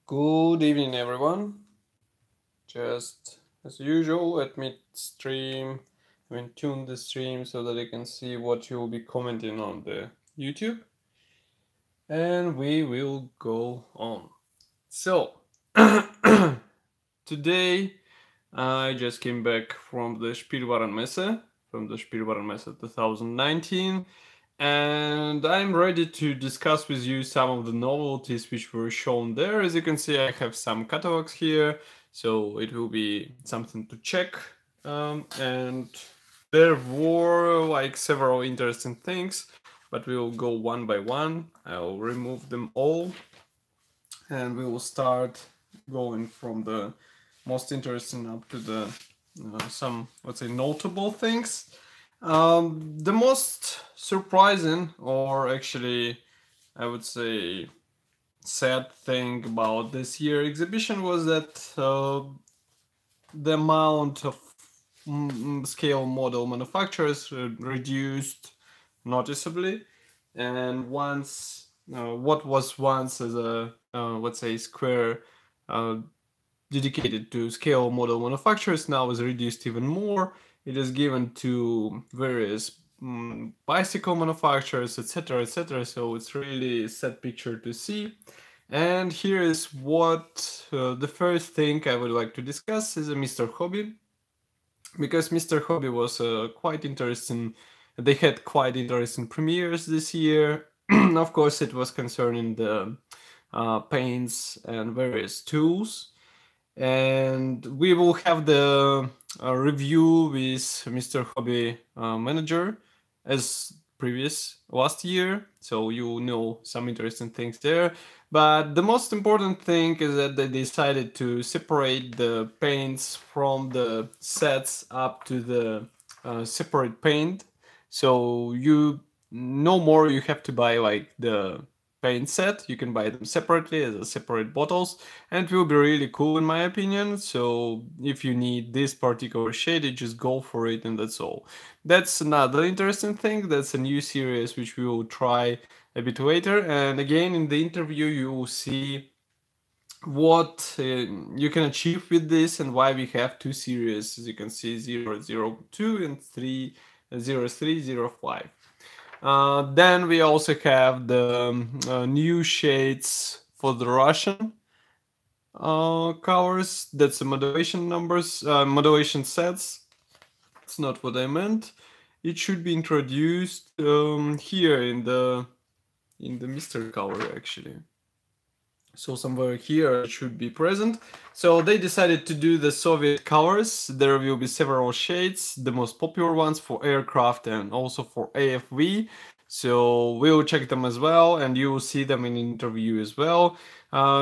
Good evening, everyone. Just as usual, let me tune the stream so that I can see what you will be commenting on the YouTube. And we will go on. So, today I just came back from the Spielwarenmesse, 2019. And I'm ready to discuss with you some of the novelties which were shown there. As you can see, I have some catalogs here, so it will be something to check. And there were like several interesting things, but we will go one by one. I'll remove them all, and we will start going from the most interesting up to the some, let's say, notable things. The most surprising, or actually, I would say, sad thing about this year exhibition was that the amount of scale model manufacturers reduced noticeably, and what was once as a let's say square dedicated to scale model manufacturers now is reduced even more. It is given to various bicycle manufacturers, etc., etc. So it's really a sad picture to see. And here is what the first thing I would like to discuss is a Mr. Hobby, because Mr. Hobby was quite interesting. They had quite interesting premieres this year. Of course, it was concerning the paints and various tools. And we will have the review with Mr. Hobby manager as previous last year, so you know some interesting things there. But the most important thing is that they decided to separate the paints from the sets up to the separate paint, so you no more you have to buy like the paint set. You can buy them separately as a separate bottles, and it will be really cool in my opinion. So if you need this particular shade, you just go for it, and that's all. That's another interesting thing. That's a new series which we will try a bit later, and again in the interview you will see what you can achieve with this and why we have two series, as you can see, 002 and 0305. Then we also have the new shades for the Russian colors. That's the modulation numbers, modulation sets. It's not what I meant. It should be introduced here in the Mr. color actually. So somewhere here it should be present. So they decided to do the Soviet colors. There will be several shades, the most popular ones for aircraft and also for AFV. So we'll check them as well, and you will see them in the interview as well.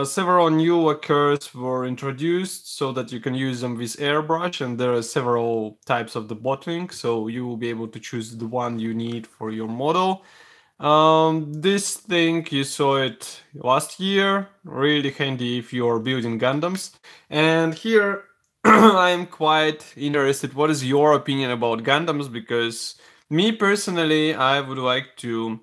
Several new lacquers were introduced so that you can use them with airbrush, and there are several types of the bottling, so you will be able to choose the one you need for your model. This thing, you saw it last year, really handy if you're building Gundams. And here I'm quite interested, what is your opinion about Gundams? Because me personally, I would like to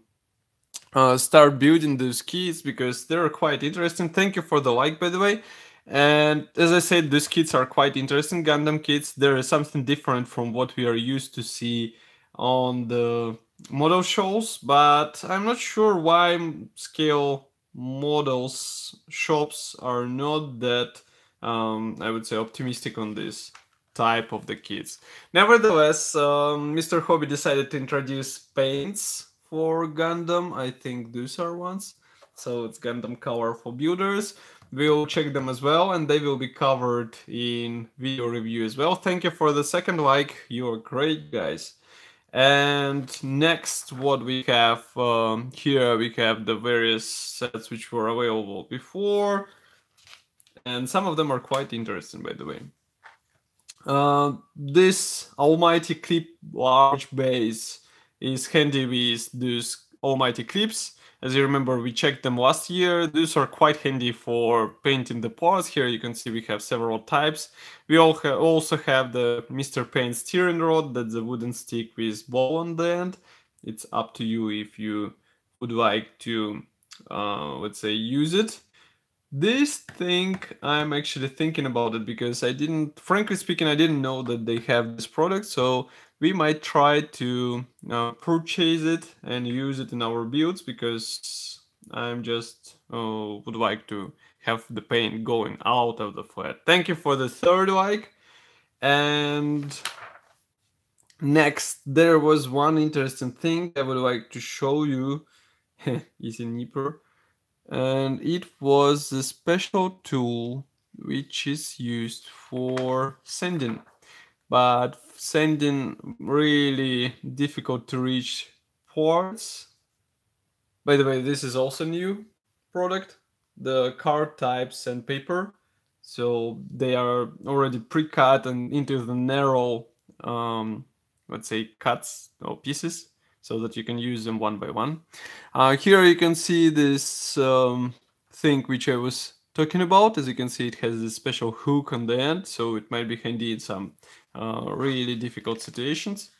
start building those kits because they're quite interesting. Thank you for the like, by the way. And as I said, these kits are quite interesting, Gundam kits. There is something different from what we are used to see on the model shows, but I'm not sure why scale models shops are not that I would say optimistic on this type of the kits. Nevertheless, Mr. Hobby decided to introduce paints for Gundam. I think those are ones. So it's Gundam color for builders. We'll check them as well, and they will be covered in video review as well. Thank you for the second like. You're great, guys. And next, what we have here, we have the various sets which were available before, and some of them are quite interesting, by the way. This almighty clip large base is handy with these almighty clips. As you remember, we checked them last year. These are quite handy for painting the parts. Here you can see we have several types. We also have the Mr. Paint steering rod. That's a wooden stick with ball on the end. It's up to you if you would like to, let's say, use it. This thing, I'm actually thinking about it because frankly speaking, I didn't know that they have this product. So we might try to purchase it and use it in our builds because I'm just would like to have the paint going out of the flat. Thank you for the third like. And next, there was one interesting thing I would like to show you. Easy Nipper. And it was a special tool which is used for sending, but sending really difficult to reach ports. By the way, this is also new product, the card types and paper. So they are already pre-cut and into the narrow, let's say, cuts or pieces, so that you can use them one by one. Here you can see this thing which I was talking about. As you can see, it has this special hook on the end, so it might be handy in some really difficult situations.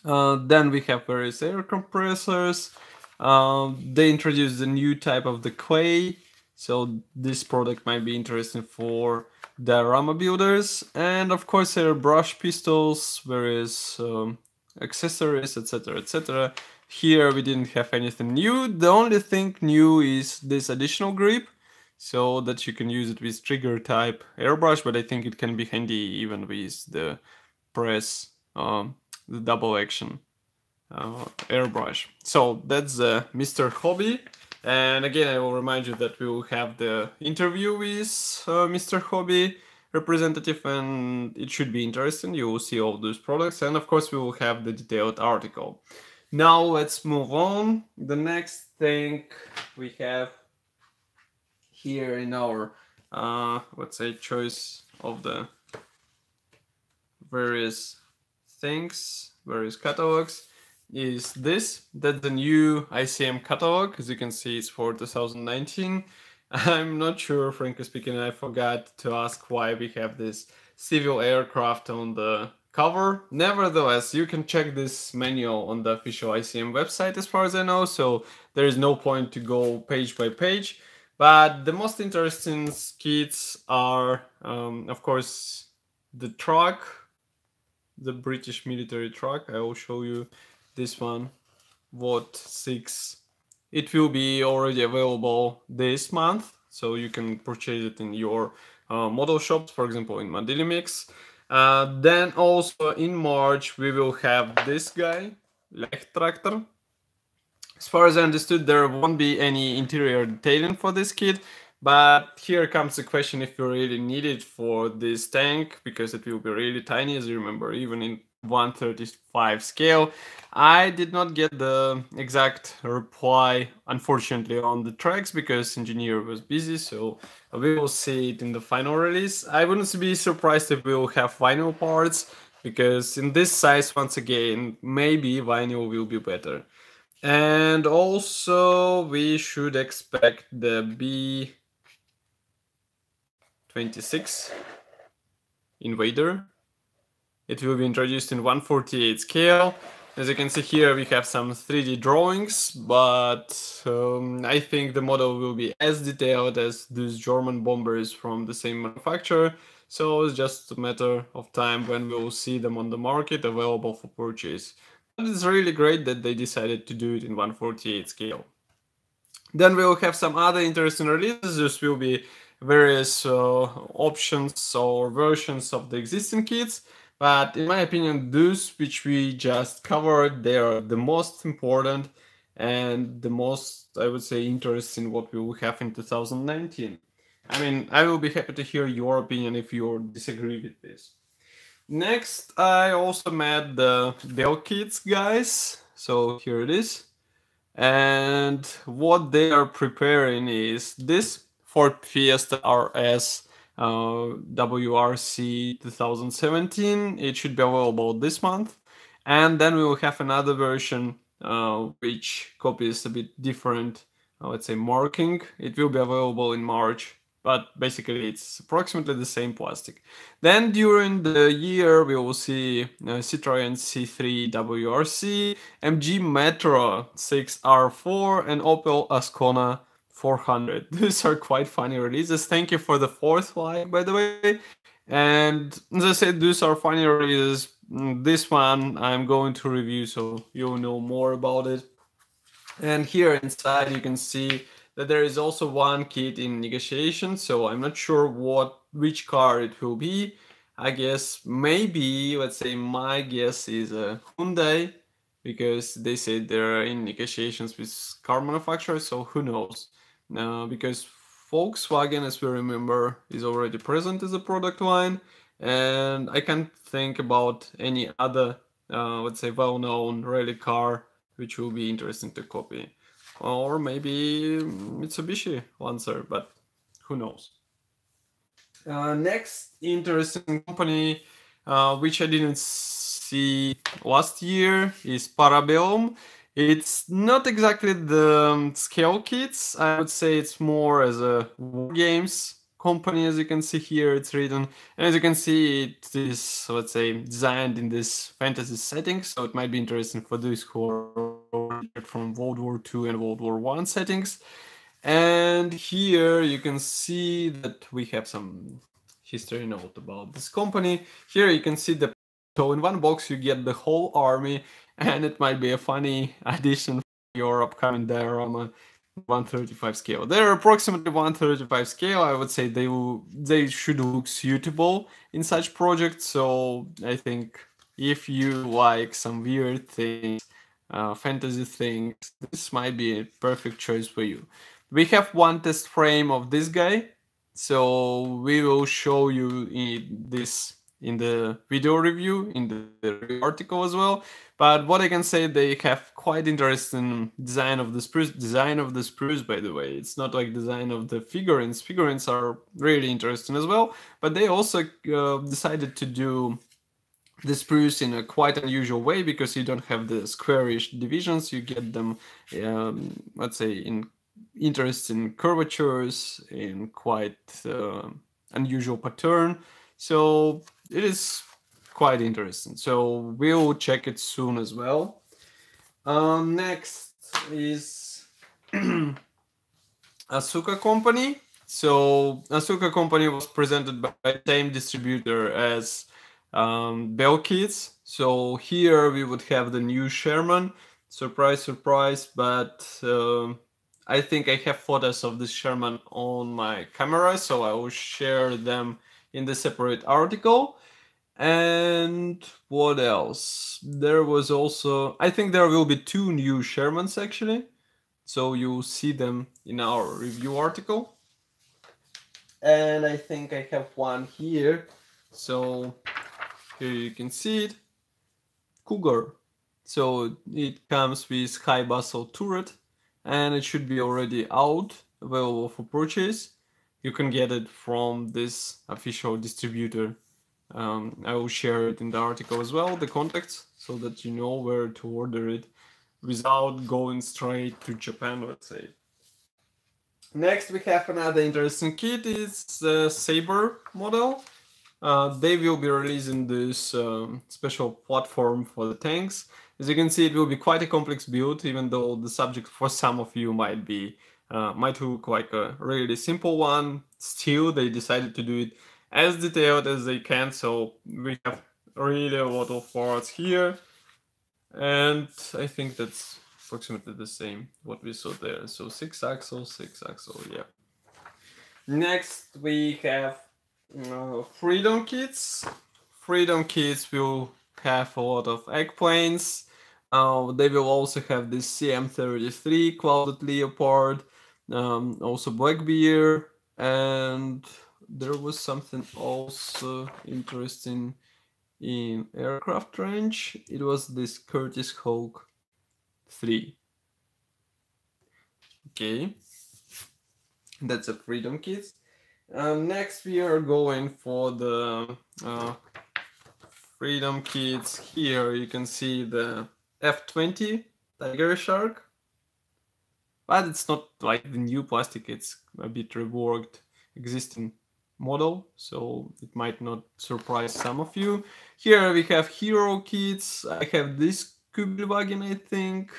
Then we have various air compressors. They introduced a new type of the clay, so this product might be interesting for diorama builders. And of course, there are brush pistols, various accessories, etc., etc. Here we didn't have anything new. The only thing new is this additional grip, so that you can use it with trigger type airbrush, but I think it can be handy even with the press, the double action airbrush. So that's Mr. Hobby. And again, I will remind you that we will have the interview with Mr. Hobby representative, and it should be interesting. You will see all those products, and of course we will have the detailed article. Now let's move on. The next thing we have here in our let's say choice of the various things, various catalogs, is this. That's the new ICM catalog. As you can see, it's for 2019. I'm not sure, frankly speaking, I forgot to ask why we have this civil aircraft on the cover. Nevertheless, you can check this manual on the official ICM website as far as I know, so there is no point to go page by page. But the most interesting kits are, of course, the truck, the British military truck. I will show you this one, WOT 6. It will be already available this month, so you can purchase it in your model shops, for example in Mix. Then also in March we will have this guy, Lechtractor. As far as I understood, there won't be any interior detailing for this kit, but here comes the question if you really need it for this tank, because it will be really tiny, as you remember, even in 1/35 scale. I did not get the exact reply, unfortunately, on the tracks because engineer was busy, so we will see it in the final release. I wouldn't be surprised if we will have vinyl parts, because in this size, once again, maybe vinyl will be better. And also we should expect the B26 Invader. It will be introduced in 1/48 scale. As you can see here, we have some 3D drawings, but I think the model will be as detailed as these German bombers from the same manufacturer. So it's just a matter of time when we will see them on the market available for purchase. But it's really great that they decided to do it in 1/48 scale. Then we will have some other interesting releases. This will be various options or versions of the existing kits. But in my opinion, those which we just covered, they are the most important and the most, I would say, interesting what we will have in 2019. I mean, I will be happy to hear your opinion if you disagree with this. Next, I also met the build kits guys. So here it is. And what they are preparing is this Ford Fiesta RS WRC 2017. It should be available this month. And then we will have another version which copies a bit different, let's say, marking. It will be available in March, but basically it's approximately the same plastic. Then during the year we will see Citroen C3 WRC, MG Metro 6R4 and Opel Ascona 400. These are quite funny releases. Thank you for the 4th like, by the way. And as I said, these are funny releases. This one I'm going to review, so you'll know more about it. And here inside you can see that there is also one kit in negotiation, so I'm not sure which car it will be. I guess maybe, let's say my guess is a Hyundai, because they said they're in negotiations with car manufacturers, so who knows. Because Volkswagen, as we remember, is already present as a product line, and I can't think about any other, let's say, well-known rally car which will be interesting to copy. Or maybe Mitsubishi Lancer, but who knows. Next interesting company, which I didn't see last year, is Parabellum. It's not exactly the scale kits. I would say it's more as a war games company. As you can see here, it's written. And as you can see, it is, let's say, designed in this fantasy setting. So it might be interesting for those who are from World War II and World War I settings. And here you can see that we have some history note about this company. Here you can see the, so in one box you get the whole army, and it might be a funny addition for your upcoming diorama 135 scale. They're approximately 135 scale. I would say they should look suitable in such projects. So I think if you like some weird things, fantasy things, this might be a perfect choice for you. We have one test frame of this guy, so we will show you this in the video review, in the article as well. But what I can say, they have quite interesting design of the spruce. Design of the spruce, by the way, it's not like design of the figurines. Figurines are really interesting as well, but they also decided to do the spruce in a quite unusual way, because you don't have the squarish divisions. You get them, let's say, in interesting curvatures, in quite unusual pattern. So it is quite interesting. So we'll check it soon as well. Next is Asuka Company. So Asuka Company was presented by the same distributor as Bell Kits. So here we would have the new Sherman. Surprise, surprise, but I think I have photos of this Sherman on my camera, so I will share them in the separate article. And what else? There was also, I think there will be 2 new Shermans actually, so you'll see them in our review article. And I think I have one here, so here you can see it. Cougar. So it comes with high bustle turret, and it should be already out, available for purchase. You can get it from this official distributor. I will share it in the article as well, the contacts, so that you know where to order it without going straight to Japan, let's say. Next we have another interesting kit. It's the Saber model. They will be releasing this special platform for the tanks. As you can see, it will be quite a complex build, even though the subject for some of you might look like a really simple one. Still, they decided to do it as detailed as they can, so we have really a lot of parts here. And I think that's approximately the same what we saw there. So 6 axle, yeah. Next we have Freedom kits. Freedom kits will have a lot of eggplanes. They will also have this CM33 Clouded Leopard, also Blackbeard, and there was something also interesting in aircraft range. It was this Curtiss Hawk 3. Okay, that's a Freedom kit. Next we are going for the Freedom kits. Here you can see the F20 Tiger Shark, but it's not like the new plastic, it's a bit reworked existing model, so it might not surprise some of you. Here we have hero kits. I have this Kugelwagen, I think.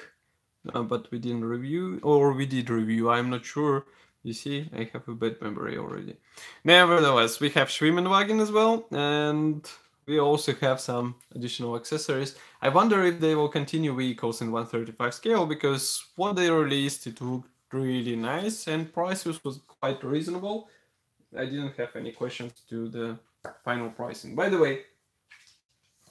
but we didn't review, or we did review, I'm not sure. You see, I have a bad memory already. Nevertheless, we have Schwimmenwagen as well, and we also have some additional accessories. I wonder if they will continue vehicles in 135 scale, because what they released, it looked really nice, and prices was quite reasonable. I didn't have any questions to the final pricing. By the way,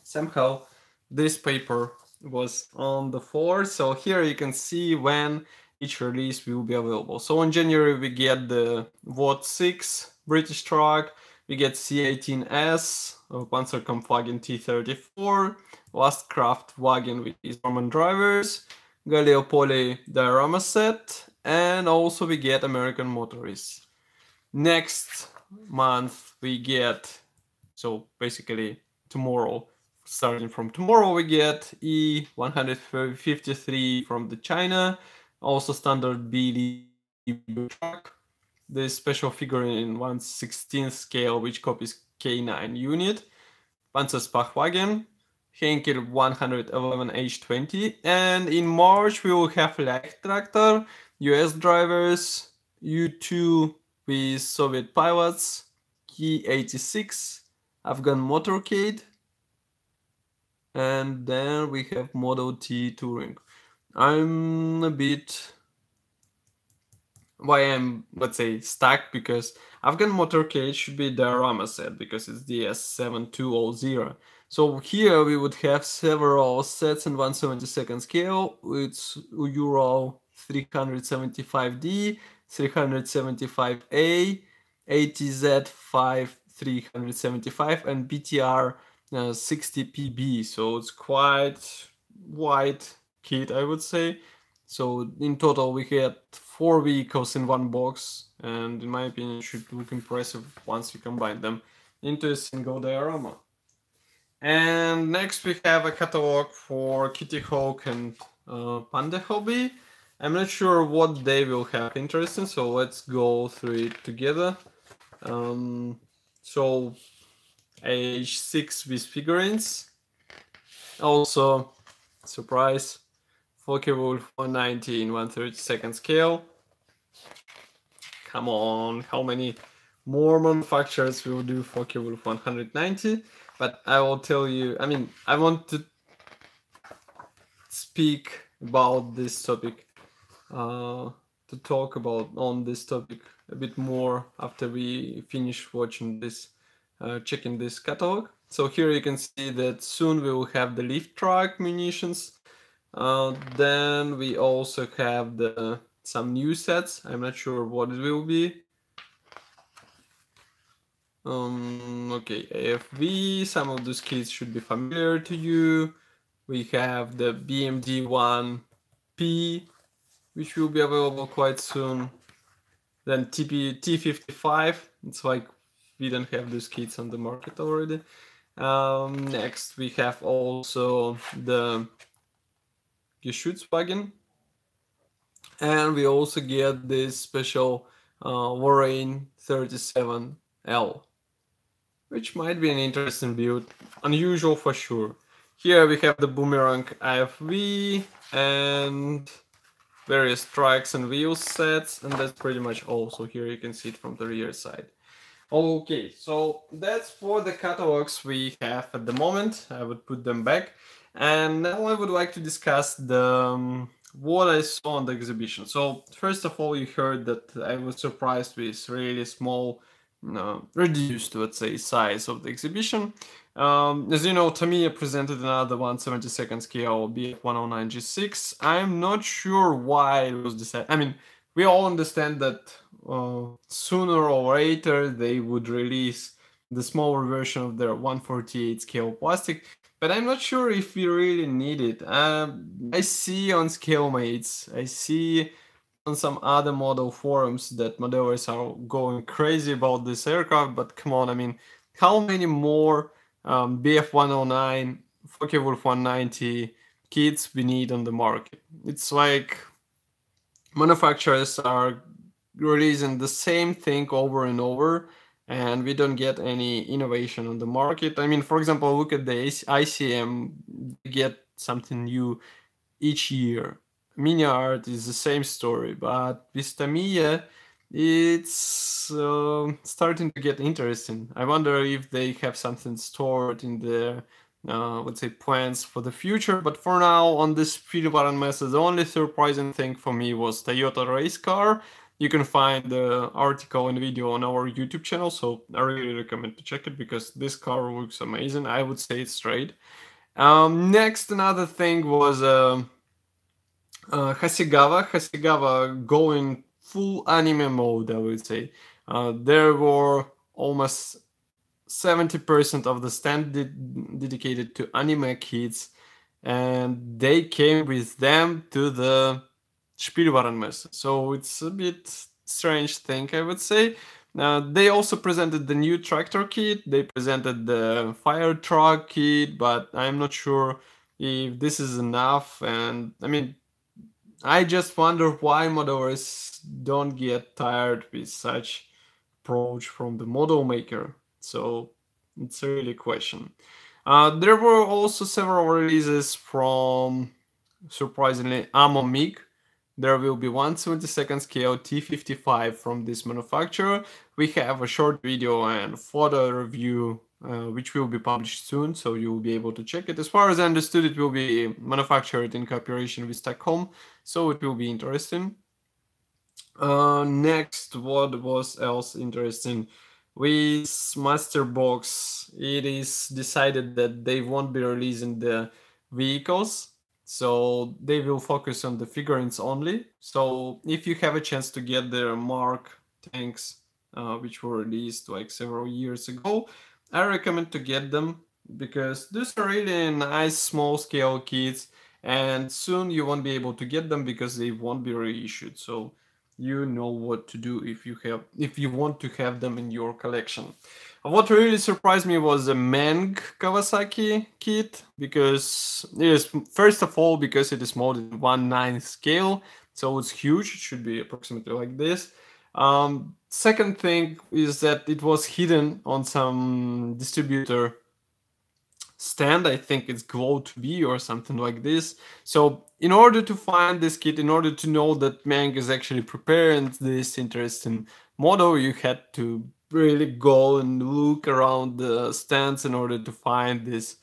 somehow this paper was on the floor, so here you can see when each release will be available. So in January we get the WOT 6 British truck, we get C18S, Panzerkampfwagen T34, Lastkraft wagon with its German drivers, Gallipoli diorama set, and also we get American motorists. Next month we get, so basically tomorrow, starting from tomorrow, we get E153 from the China, also standard B truck, this special figurine in 1/16 scale, which copies K9 unit, Panzerspachwagen, Henkel 111 H20, and in March we will have Leichtraktor, US drivers, U2 with Soviet pilots, Ki-86, Afghan motorcade, and then we have Model T Touring. I'm a bit, why I'm, let's say, stuck, because Afghan motorcade should be diorama set because it's DS7200. So here we would have several sets in 1/72 scale with Ural 375D, 375A, ATZ5 375, and BTR 60PB. So it's quite wide kit, I would say. So in total we get 4 vehicles in one box, and in my opinion it should look impressive once you combine them into a single diorama. And next we have a catalog for Kitty Hawk and Panda Hobby. I'm not sure what they will have interesting, so let's go through it together. So H6 with figurines. Also, surprise, Focke-Wulf 190 in 1/32 scale. Come on, how many more manufacturers will do Focke-Wulf 190? But I will tell you, I mean, I want to speak about this topic, to talk about on this topic a bit more after we finish watching this, checking this catalog. So here you can see that soon we will have the lift truck munitions. Then we also have some new sets. I'm not sure what it will be. Okay, AFV, some of those kits should be familiar to you. We have the BMD1P, which will be available quite soon. Then T55, it's like we don't have those kits on the market already. Next we have also the Geschützwagen, and we also get this special Warrain 37L, which might be an interesting build, unusual for sure. Here we have the Boomerang IFV and various tracks and wheel sets, and that's pretty much all. So here you can see it from the rear side. Okay, so that's for the catalogs we have at the moment. I would put them back. And now I would like to discuss the what I saw on the exhibition. So first of all, you heard that I was surprised with really small, reduced, let's say, size of the exhibition. As you know, Tamiya presented another 1/72 scale BF109 G6. I'm not sure why it was decided. I mean, we all understand that sooner or later they would release the smaller version of their 1/48 scale plastic, but I'm not sure if we really need it. I see on ScaleMates, I see on some other model forums that modelers are going crazy about this aircraft, but come on, I mean, how many more BF109, Focke-Wulf 190 kits we need on the market? It's like manufacturers are releasing the same thing over and over, and we don't get any innovation on the market. I mean, for example, look at the ICM, they get something new each year. mini art is the same story, but with Tamiya, it's starting to get interesting. I wonder if they have something stored in their, let's say, plans for the future. But for now, on this Spielwarenmesse, the only surprising thing for me was Toyota race car. You can find the article and video on our YouTube channel, so I really recommend to check it because this car looks amazing. I would say it straight. Next, another thing was Hasegawa going full anime mode, I would say. There were almost 70% of the stand dedicated to anime kids, and they came with them to the Spielwarenmesse. So it's a bit strange thing, I would say. They also presented the new tractor kit, they presented the fire truck kit, but I'm not sure if this is enough. And I mean, I just wonder why modelers don't get tired with such approach from the model maker. So it's a really question. There were also several releases from, surprisingly, Amo MiG. There will be one 72nd scale T55 from this manufacturer. We have a short video and photo review which will be published soon, so you will be able to check it. As far as I understood, it will be manufactured in cooperation with Stockholm, so it will be interesting. Next, what was else interesting? With Master Box, it is decided that they won't be releasing the vehicles, so they will focus on the figurines only. So if you have a chance to get their Mark tanks, which were released like several years ago, I recommend to get them because these are really nice small scale kits, and soon you won't be able to get them because they won't be reissued. So you know what to do if you want to have them in your collection. What really surprised me was the Meng Kawasaki kit, because it is, first of all, because it is molded in 1/9 scale, so it's huge. It should be approximately like this. Second thing is that it was hidden on some distributor stand. I think it's Glow to be or something like this. So in order to find this kit, in order to know that Meng is actually preparing this interesting model, you had to really go and look around the stands in order to find this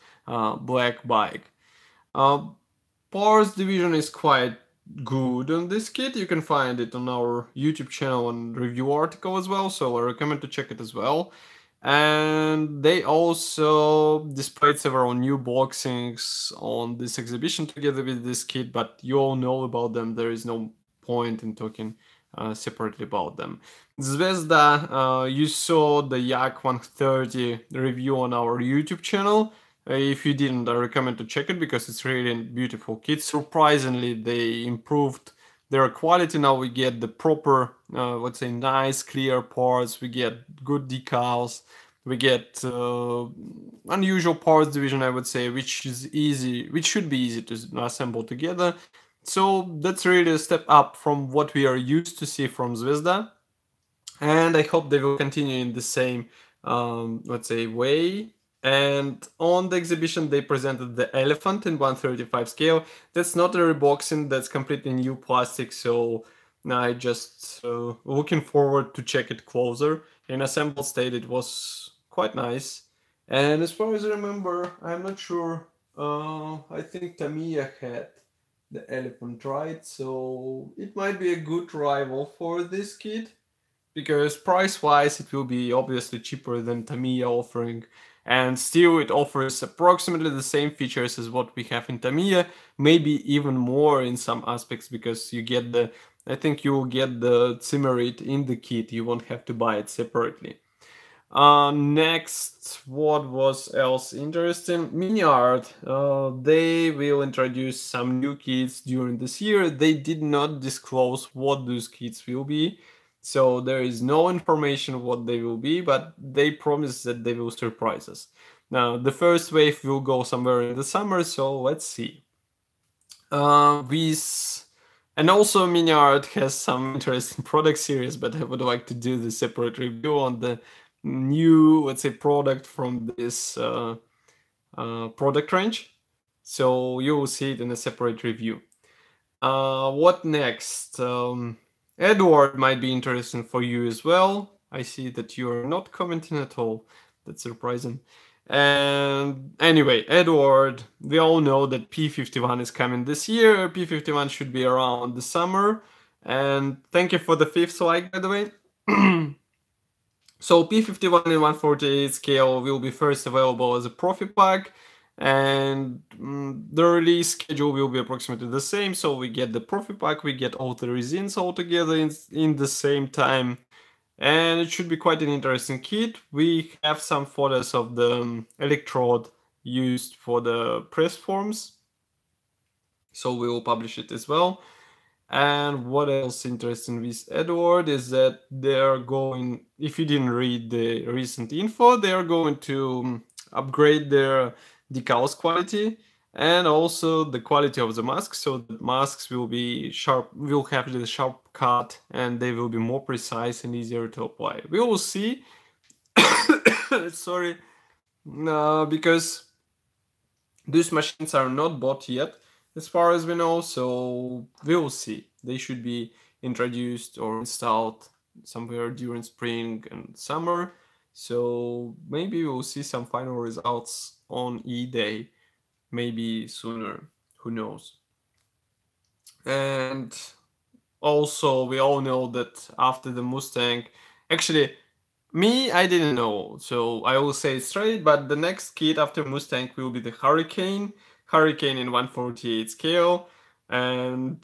black bike. Parts division is quite good on this kit. You can find it on our YouTube channel and review article as well, so I recommend to check it as well. And they also displayed several new boxings on this exhibition together with this kit, but you all know about them. There is no point in talking separately about them. Zvezda, you saw the Yak 130 review on our YouTube channel. If you didn't, I recommend to check it because it's really a beautiful kit. Surprisingly, they improved their quality. Now we get the proper, let's say, nice, clear parts. We get good decals. We get unusual parts division, I would say, which is easy, which should be easy to assemble together. So that's really a step up from what we are used to see from Zvezda. And I hope they will continue in the same, let's say, way. And on the exhibition, they presented the Elephant in 1/35 scale. That's not a reboxing, that's completely new plastic, so I just looking forward to check it closer. In assembled state, it was quite nice. And as far as I remember, I'm not sure, I think Tamiya had the Elephant, right? So it might be a good rival for this kit, because price-wise it will be obviously cheaper than Tamiya offering, and still it offers approximately the same features as what we have in Tamiya, maybe even more in some aspects, because you get the, I think you will get the Zimmerit in the kit, you won't have to buy it separately. Next, what was else interesting? Mini art. They will introduce some new kits during this year. They did not disclose what those kits will be, so there is no information what they will be, but they promise that they will surprise us. Now, the first wave will go somewhere in the summer, so let's see. And also Mini Art has some interesting product series, but I would like to do the separate review on the new, let's say, product from this product range. So you will see it in a separate review. What next? Edward might be interesting for you as well. I see that you are not commenting at all. That's surprising. And anyway, Edward, we all know that P51 is coming this year. P51 should be around the summer. And thank you for the 5th like, by the way. So P51 in 148 scale will be first available as a profit pack, and the release schedule will be approximately the same. So we get the profit pack, we get all the resins all together in the same time, and it should be quite an interesting kit. We have some photos of the electrode used for the press forms, so we will publish it as well. And what else interesting with Edward is that they're going, if you didn't read the recent info, they are going to upgrade their decals quality and also the quality of the masks, so the masks will be sharp, will have the sharp cut, and they will be more precise and easier to apply. We will see. Sorry, because these machines are not bought yet, as far as we know, so we'll see. They should be introduced or installed somewhere during spring and summer, so maybe we'll see some final results on E-Day, maybe sooner, who knows. And also, we all know that after the Mustang, actually, I didn't know, so I will say it straight, but the next kit after Mustang will be the Hurricane in 148 scale, and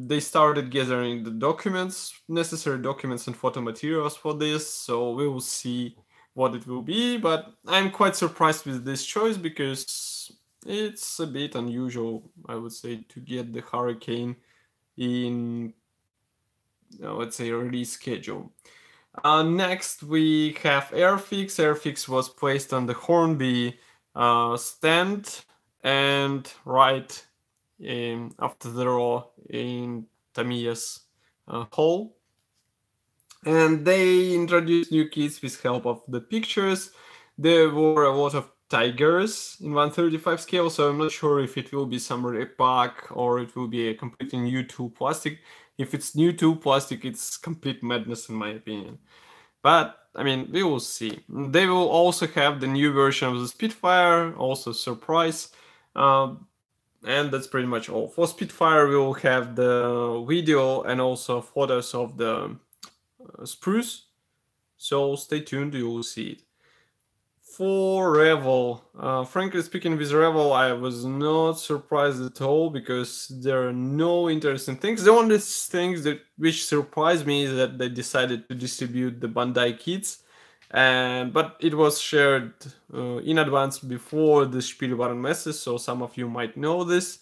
they started gathering the necessary documents and photo materials for this, so we will see what it will be, but I'm quite surprised with this choice because it's a bit unusual, I would say, to get the Hurricane in, let's say, release schedule. Next, we have Airfix. Airfix was placed on the Hornby stand and right after the row in Tamiya's hall. And they introduced new kits with help of the pictures. There were a lot of tigers in 135 scale, so I'm not sure if it will be some repack or it will be a completely new tool plastic. If it's new tool plastic, it's complete madness in my opinion. But, I mean, we will see. They will also have the new version of the Spitfire, also surprise. And that's pretty much all. For Spitfire, we will have the video and also photos of the spruce. So stay tuned, you will see it. For Revel, frankly speaking, with Revel, I was not surprised at all because there are no interesting things. The only things which surprised me is that they decided to distribute the Bandai kits, but it was shared in advance before the Spielwarenmesse, so some of you might know this.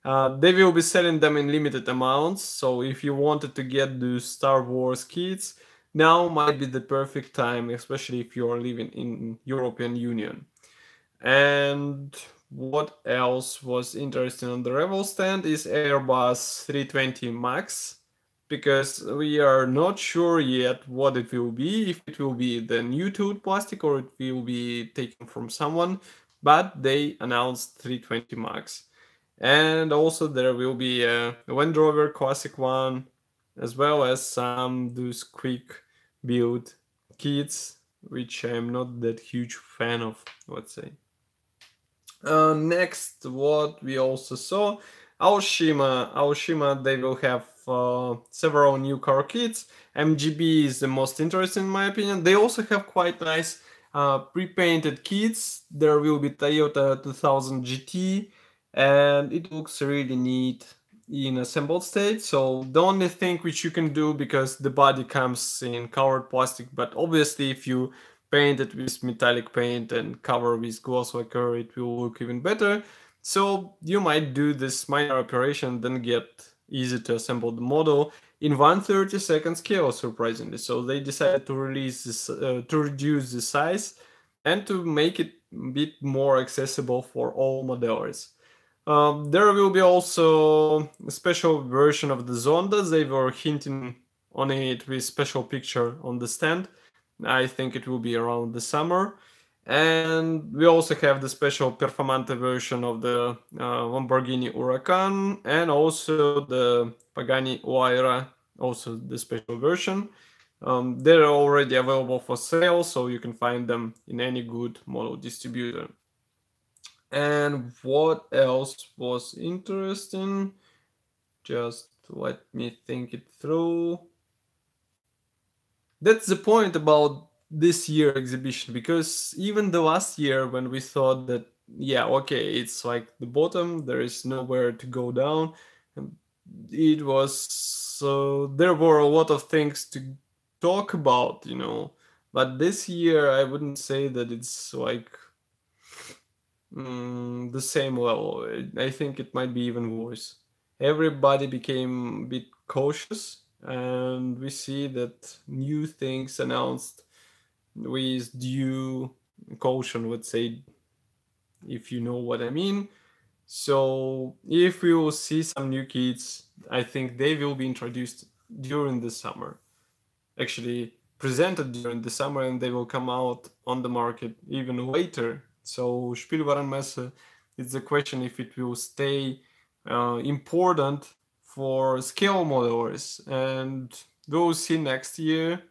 They will be selling them in limited amounts, so if you wanted to get the Star Wars kits, now might be the perfect time, especially if you are living in European Union. And what else was interesting on the Revel stand is Airbus 320 MAX, because we are not sure yet what it will be, if it will be the new tooled plastic or it will be taken from someone, but they announced 320 MAX. And also there will be a Land Rover Classic one, as well as some those quick build kits, which I'm not that huge fan of, let's say. Next, what we also saw, Aoshima, they will have several new car kits. MGB is the most interesting in my opinion. They also have quite nice pre-painted kits. There will be Toyota 2000 GT, and it looks really neat in assembled state. So the only thing which you can do, because the body comes in colored plastic, but obviously if you paint it with metallic paint and cover with gloss lacquer, it will look even better. So you might do this minor operation, then get easy to assemble the model in 1/32 scale, surprisingly. So they decided to release this, to reduce the size and to make it a bit more accessible for all modelers. There will be also a special version of the Zonda. They were hinting on it with special picture on the stand. I think it will be around the summer. And we also have the special Performante version of the Lamborghini Huracan, and also the Pagani Huayra, also the special version. They're already available for sale, so you can find them in any good model distributor. And what else was interesting? Just let me think it through. That's the point about this year exhibition, because even the last year when we thought that, yeah, okay, it's like the bottom, there is nowhere to go down, it was there were a lot of things to talk about, but this year I wouldn't say that it's like the same level. I think it might be even worse. Everybody became a bit cautious, and we see that new things announced with due caution, let's say, if you know what I mean. So if we will see some new kits, I think they will be introduced during the summer. Actually, presented during the summer, and they will come out on the market even later. So Spielwarenmesse, it's the question if it will stay important for scale modelers, and we'll see next year.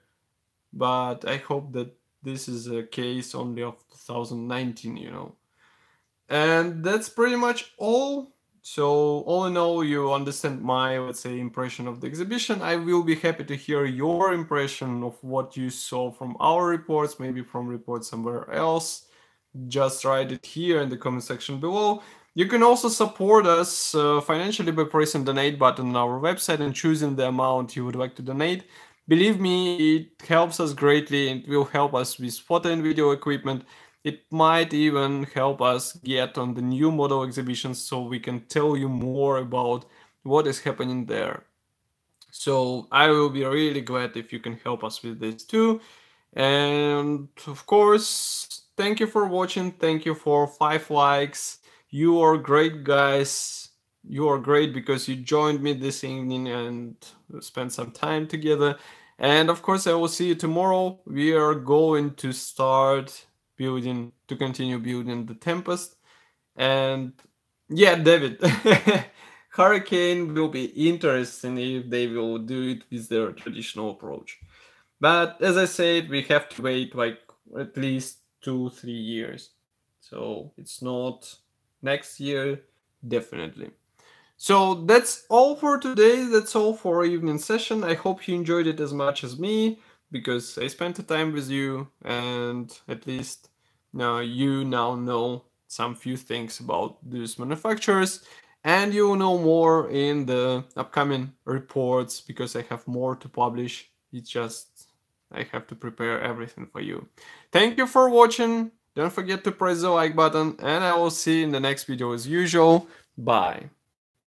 But I hope that this is a case only of 2019. And that's pretty much all. So all in all, you understand my, let's say, impression of the exhibition. I will be happy to hear your impression of what you saw from our reports, maybe from reports somewhere else. Just write it here in the comment section below. You can also support us financially by pressing the donate button on our website and choosing the amount you would like to donate. Believe me, it helps us greatly and will help us with photo and video equipment. It might even help us get on the new model exhibitions so we can tell you more about what is happening there. So I will be really glad if you can help us with this too. And of course, thank you for watching. Thank you for 5 likes. You are great, guys. You are great because you joined me this evening and spent some time together. And of course, I will see you tomorrow. We are going to start continue building the Tempest. And yeah, David, Hurricane will be interesting if they will do it with their traditional approach. But as I said, we have to wait like at least 2-3 years. So it's not next year, definitely. So that's all for today. That's all for our evening session. I hope you enjoyed it as much as me, because I spent the time with you, and at least now you know some few things about these manufacturers, and you will know more in the upcoming reports, because I have more to publish. It's just I have to prepare everything for you. Thank you for watching. Don't forget to press the like button, and I will see you in the next video as usual. Bye.